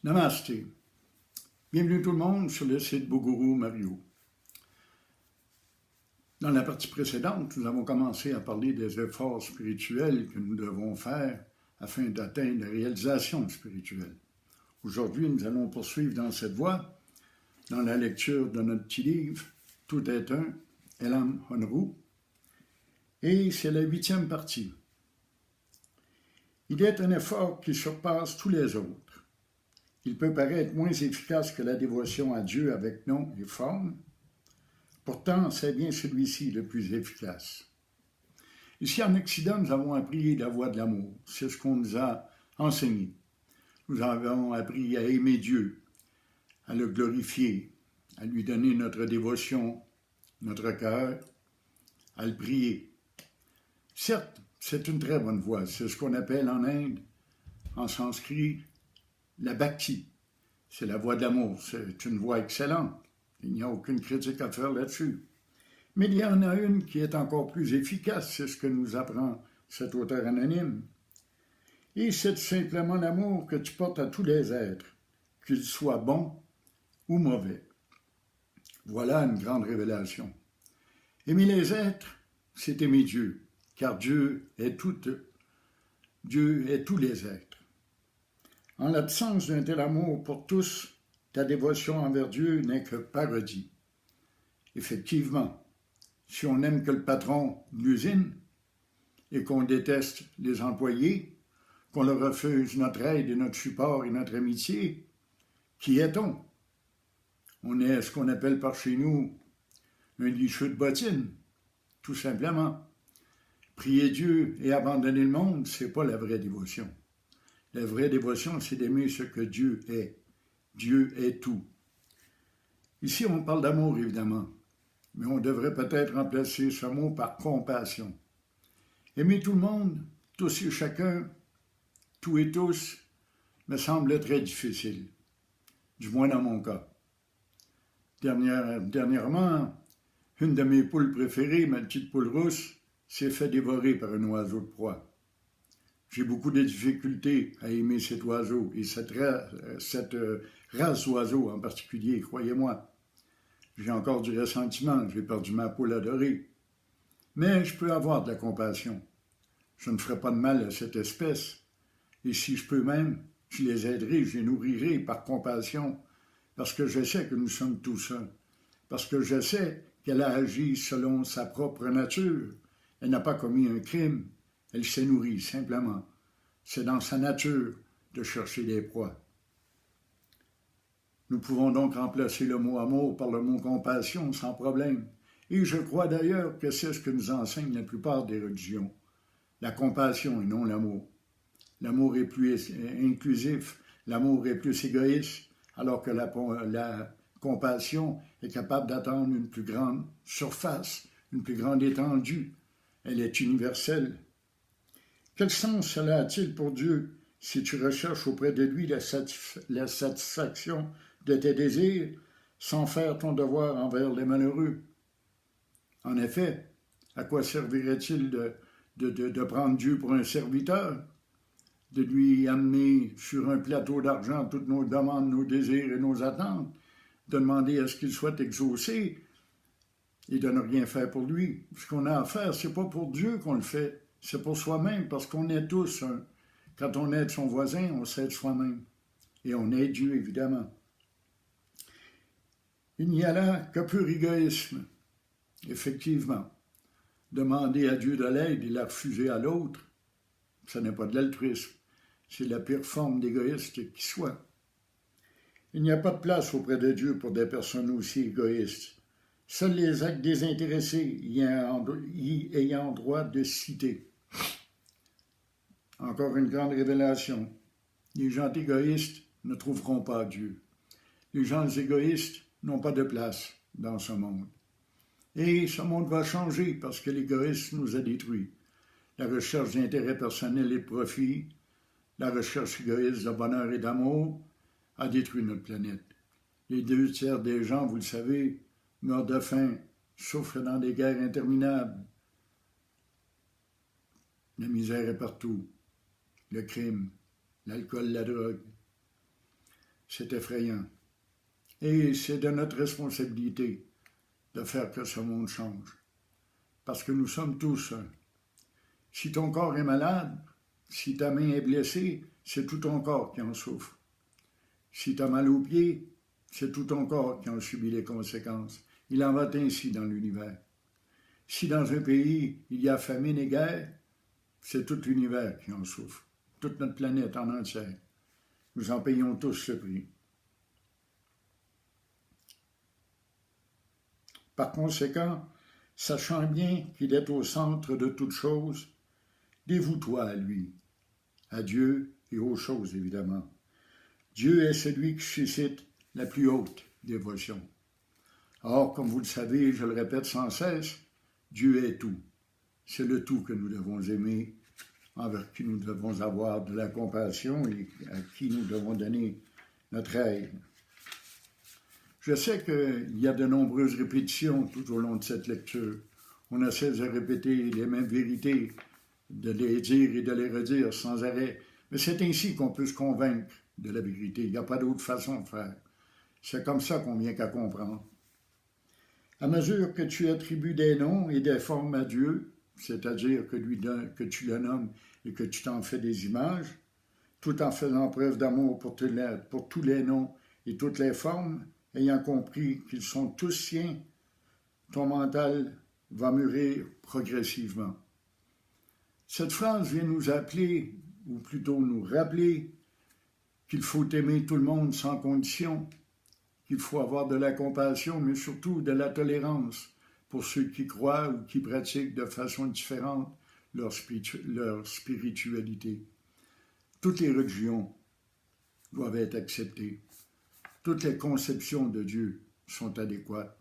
Namasté. Bienvenue tout le monde sur le site Boguru Mario. Dans la partie précédente, nous avons commencé à parler des efforts spirituels que nous devons faire afin d'atteindre la réalisation spirituelle. Aujourd'hui, nous allons poursuivre dans cette voie, dans la lecture de notre petit livre « Tout est un », Elam Honru, et c'est la 8e partie. Il est un effort qui surpasse tous les autres. Il peut paraître moins efficace que la dévotion à Dieu avec nom et forme. Pourtant, c'est bien celui-ci le plus efficace. Ici, en Occident, nous avons appris la voie de l'amour. C'est ce qu'on nous a enseigné. Nous avons appris à aimer Dieu, à le glorifier, à lui donner notre dévotion, notre cœur, à le prier. Certes, c'est une très bonne voie. C'est ce qu'on appelle en Inde, en sanskrit, la bhakti. C'est la voie de l'amour. C'est une voie excellente. Il n'y a aucune critique à faire là-dessus. Mais il y en a une qui est encore plus efficace. C'est ce que nous apprend cet auteur anonyme. Et c'est simplement l'amour que tu portes à tous les êtres, qu'ils soient bons ou mauvais. Voilà une grande révélation. Aimer les êtres, c'est aimer Dieu, car Dieu est tous les êtres. En l'absence d'un tel amour pour tous, ta dévotion envers Dieu n'est que parodie. Effectivement, si on n'aime que le patron de l'usine et qu'on déteste les employés, qu'on leur refuse notre aide et notre support et notre amitié, qui est-on? On est ce qu'on appelle par chez nous un licheux de bottine, tout simplement. Prier Dieu et abandonner le monde, c'est pas la vraie dévotion. La vraie dévotion, c'est d'aimer ce que Dieu est. Dieu est tout. Ici, on parle d'amour, évidemment, mais on devrait peut-être remplacer ce mot par compassion. Aimer tout le monde, tous et chacun, tout et tous, me semble très difficile, du moins dans mon cas. Dernièrement, une de mes poules préférées, ma petite poule rousse, s'est fait dévorer par un oiseau de proie. J'ai beaucoup de difficultés à aimer cet oiseau et cette race d'oiseaux en particulier, croyez-moi. J'ai encore du ressentiment, j'ai perdu ma poule adorée. Mais je peux avoir de la compassion. Je ne ferai pas de mal à cette espèce. Et si je peux même, je les aiderai, je les nourrirai par compassion, parce que je sais que nous sommes tous un. Parce que je sais qu'elle a agi selon sa propre nature. Elle n'a pas commis un crime. Elle s'est nourrie, simplement. C'est dans sa nature de chercher des proies. Nous pouvons donc remplacer le mot amour par le mot compassion sans problème. Et je crois d'ailleurs que c'est ce que nous enseignent la plupart des religions. La compassion et non l'amour. L'amour est plus inclusif, l'amour est plus égoïste, alors que la compassion est capable d'atteindre une plus grande surface, une plus grande étendue. Elle est universelle. Quel sens cela a-t-il pour Dieu si tu recherches auprès de lui la satisfaction de tes désirs sans faire ton devoir envers les malheureux? En effet, à quoi servirait-il de prendre Dieu pour un serviteur, de lui amener sur un plateau d'argent toutes nos demandes, nos désirs et nos attentes, de demander à ce qu'il soit exaucé et de ne rien faire pour lui? Ce qu'on a à faire, c'est pas pour Dieu qu'on le fait. C'est pour soi-même, parce qu'on est tous un. Quand on aide son voisin, on s'aide soi-même. Et on aide Dieu, évidemment. Il n'y a là que pur égoïsme. Effectivement. Demander à Dieu de l'aide et la refuser à l'autre, ce n'est pas de l'altruisme. C'est la pire forme d'égoïste qui soit. Il n'y a pas de place auprès de Dieu pour des personnes aussi égoïstes. Seuls les actes désintéressés y ayant droit de citer. Encore une grande révélation. Les gens égoïstes ne trouveront pas Dieu. Les gens égoïstes n'ont pas de place dans ce monde. Et ce monde va changer parce que l'égoïsme nous a détruits. La recherche d'intérêt personnel et de profit, la recherche égoïste de bonheur et d'amour a détruit notre planète. Les 2/3 des gens, vous le savez, meurent de faim, souffrent dans des guerres interminables. La misère est partout. Le crime, l'alcool, la drogue. c'est effrayant. Et c'est de notre responsabilité de faire que ce monde change. Parce que nous sommes tous un. Si ton corps est malade, si ta main est blessée, c'est tout ton corps qui en souffre. Si tu as mal aux pieds, c'est tout ton corps qui en subit les conséquences. Il en va ainsi dans l'univers. Si dans un pays il y a famine et guerre, c'est tout l'univers qui en souffre, toute notre planète en entière. Nous en payons tous le prix. Par conséquent, sachant bien qu'il est au centre de toutes choses, dévoue-toi à lui, à Dieu et aux choses évidemment. Dieu est celui qui suscite la plus haute dévotion. Or, comme vous le savez, je le répète sans cesse, Dieu est tout. C'est le tout que nous devons aimer, envers qui nous devons avoir de la compassion et à qui nous devons donner notre aide. Je sais qu'il y a de nombreuses répétitions tout au long de cette lecture. On essaie de répéter les mêmes vérités, de les dire et de les redire sans arrêt. Mais c'est ainsi qu'on peut se convaincre de la vérité. Il n'y a pas d'autre façon de faire. C'est comme ça qu'on vient qu'à comprendre. À mesure que tu attribues des noms et des formes à Dieu, c'est-à-dire que tu le nommes et que tu t'en fais des images, tout en faisant preuve d'amour pour tous les noms et toutes les formes, ayant compris qu'ils sont tous siens, ton mental va mûrir progressivement. Cette phrase vient nous appeler, ou plutôt nous rappeler, qu'il faut aimer tout le monde sans condition, qu'il faut avoir de la compassion, mais surtout de la tolérance pour ceux qui croient ou qui pratiquent de façon différente leur spiritualité. Toutes les religions doivent être acceptées. Toutes les conceptions de Dieu sont adéquates.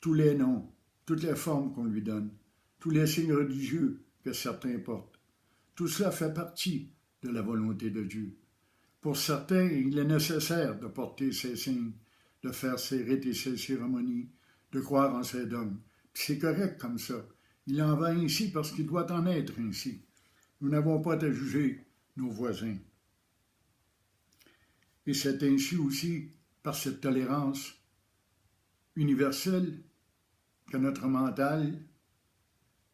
Tous les noms, toutes les formes qu'on lui donne, tous les signes religieux que certains portent, tout cela fait partie de la volonté de Dieu. Pour certains, il est nécessaire de porter ces signes, de faire ses rites et ses cérémonies, de croire en ces dogmes. C'est correct comme ça. Il en va ainsi parce qu'il doit en être ainsi. Nous n'avons pas à juger nos voisins. Et c'est ainsi aussi, par cette tolérance universelle, que notre mental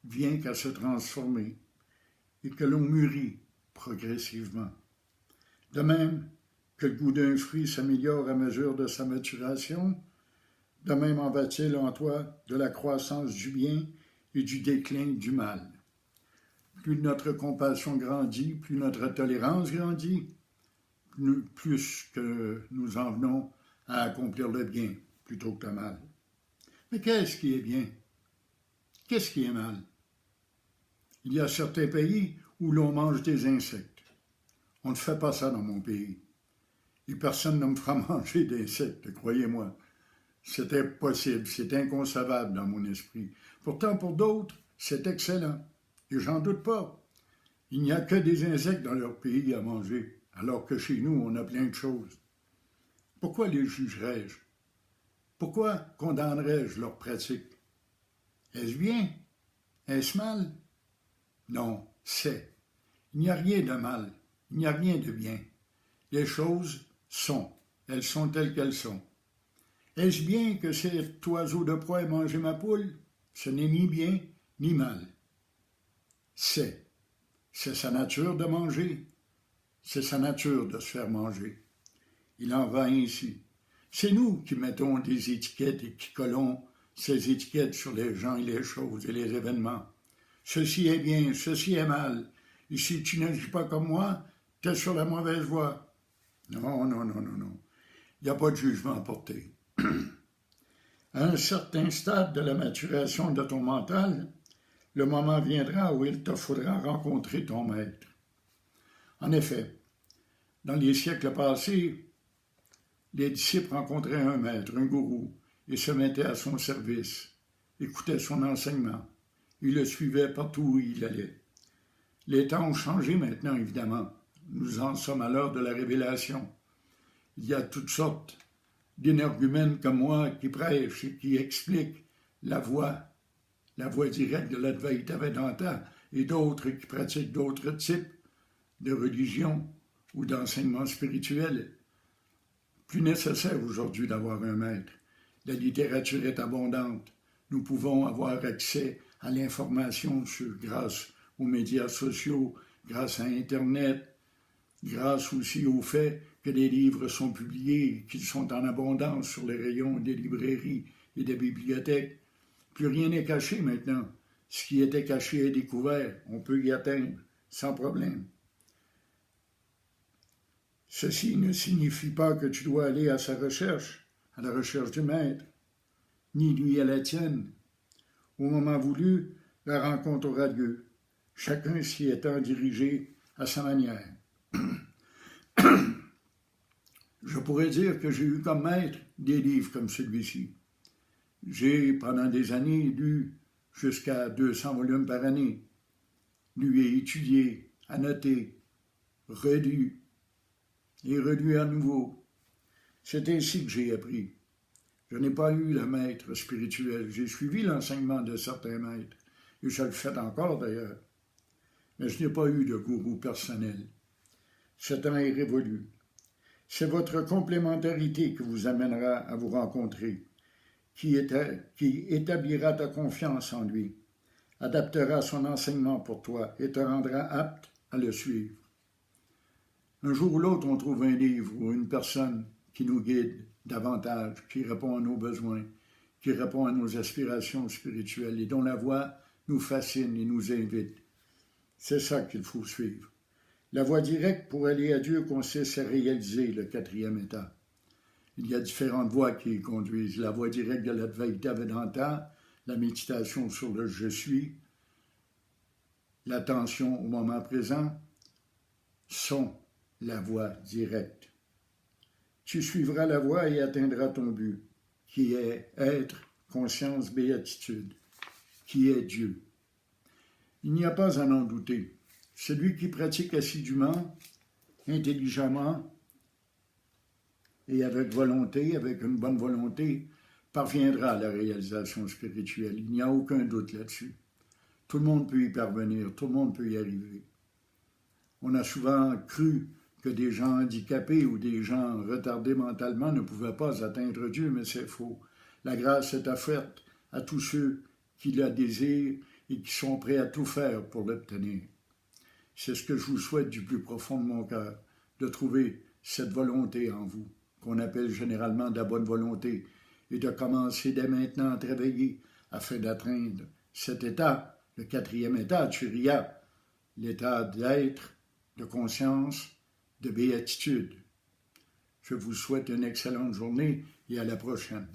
vient qu'à se transformer et que l'on mûrit progressivement. De même que le goût d'un fruit s'améliore à mesure de sa maturation, de même en va-t-il en toi de la croissance du bien et du déclin du mal. Plus notre compassion grandit, plus notre tolérance grandit, plus que nous en venons à accomplir le bien plutôt que le mal. Mais qu'est-ce qui est bien? Qu'est-ce qui est mal? Il y a certains pays où l'on mange des insectes. On ne fait pas ça dans mon pays. Et personne ne me fera manger d'insectes, croyez-moi. C'est impossible, c'est inconcevable dans mon esprit. Pourtant, pour d'autres, c'est excellent. Et j'en doute pas. Il n'y a que des insectes dans leur pays à manger, alors que chez nous, on a plein de choses. Pourquoi les jugerais-je? Pourquoi condamnerais-je leur pratique? Est-ce bien? Est-ce mal? Non, c'est. Il n'y a rien de mal, il n'y a rien de bien. Les choses sont, elles sont telles qu'elles sont. Est-ce bien que cet oiseau de proie ait mangé ma poule? Ce n'est ni bien ni mal. C'est sa nature de manger, c'est sa nature de se faire manger. Il en va ainsi. C'est nous qui mettons des étiquettes et qui collons ces étiquettes sur les gens et les choses et les événements. Ceci est bien, ceci est mal. Et si tu n'agis pas comme moi, tu es sur la mauvaise voie. Non, non, non, non, non. Il n'y a pas de jugement à porter. À un certain stade de la maturation de ton mental, le moment viendra où il te faudra rencontrer ton maître. En effet, dans les siècles passés, les disciples rencontraient un maître, un gourou, et se mettaient à son service, écoutaient son enseignement. Ils le suivaient partout où il allait. Les temps ont changé maintenant, évidemment. Nous en sommes à l'heure de la révélation. Il y a toutes sortes d'énergumènes comme moi qui prêchent et qui expliquent la voie directe de l'Advaita Vedanta et d'autres qui pratiquent d'autres types de religions ou d'enseignements spirituels. Plus nécessaire aujourd'hui d'avoir un maître. La littérature est abondante. Nous pouvons avoir accès à l'information grâce aux médias sociaux, grâce à Internet, grâce aussi au fait que les livres sont publiés, qu'ils sont en abondance sur les rayons des librairies et des bibliothèques. Plus rien n'est caché maintenant. Ce qui était caché est découvert. On peut y atteindre sans problème. Ceci ne signifie pas que tu dois aller à sa recherche, à la recherche du maître, ni lui à la tienne. Au moment voulu, la rencontre aura lieu, chacun s'y étant dirigé à sa manière. Je pourrais dire que j'ai eu comme maître des livres comme celui-ci. J'ai, pendant des années, lu jusqu'à 200 volumes par année, lu et étudié, annoté, relu et relu à nouveau. C'est ainsi que j'ai appris. Je n'ai pas eu le maître spirituel. J'ai suivi l'enseignement de certains maîtres, et je le fais encore d'ailleurs. Mais je n'ai pas eu de gourou personnel. Ce temps est révolu. C'est votre complémentarité qui vous amènera à vous rencontrer, qui établira ta confiance en lui, adaptera son enseignement pour toi et te rendra apte à le suivre. Un jour ou l'autre, on trouve un livre ou une personne qui nous guide davantage, qui répond à nos besoins, qui répond à nos aspirations spirituelles et dont la voix nous fascine et nous invite. C'est ça qu'il faut suivre. La voie directe pour aller à Dieu consiste à réaliser le 4e état. Il y a différentes voies qui y conduisent. La voie directe de l'Advaita Vedanta, la méditation sur le « je suis », l'attention au moment présent, sont la voie directe. Tu suivras la voie et atteindras ton but, qui est être, conscience, béatitude, qui est Dieu. Il n'y a pas à en douter. Celui qui pratique assidûment, intelligemment et avec volonté, avec une bonne volonté, parviendra à la réalisation spirituelle. Il n'y a aucun doute là-dessus. Tout le monde peut y parvenir, tout le monde peut y arriver. On a souvent cru que des gens handicapés ou des gens retardés mentalement ne pouvaient pas atteindre Dieu, mais c'est faux. La grâce est offerte à tous ceux qui la désirent et qui sont prêts à tout faire pour l'obtenir. C'est ce que je vous souhaite du plus profond de mon cœur, de trouver cette volonté en vous, qu'on appelle généralement de la bonne volonté, et de commencer dès maintenant à travailler afin d'atteindre cet état, le 4e état, Turiya, l'état d'être, de conscience, de béatitude. Je vous souhaite une excellente journée et à la prochaine.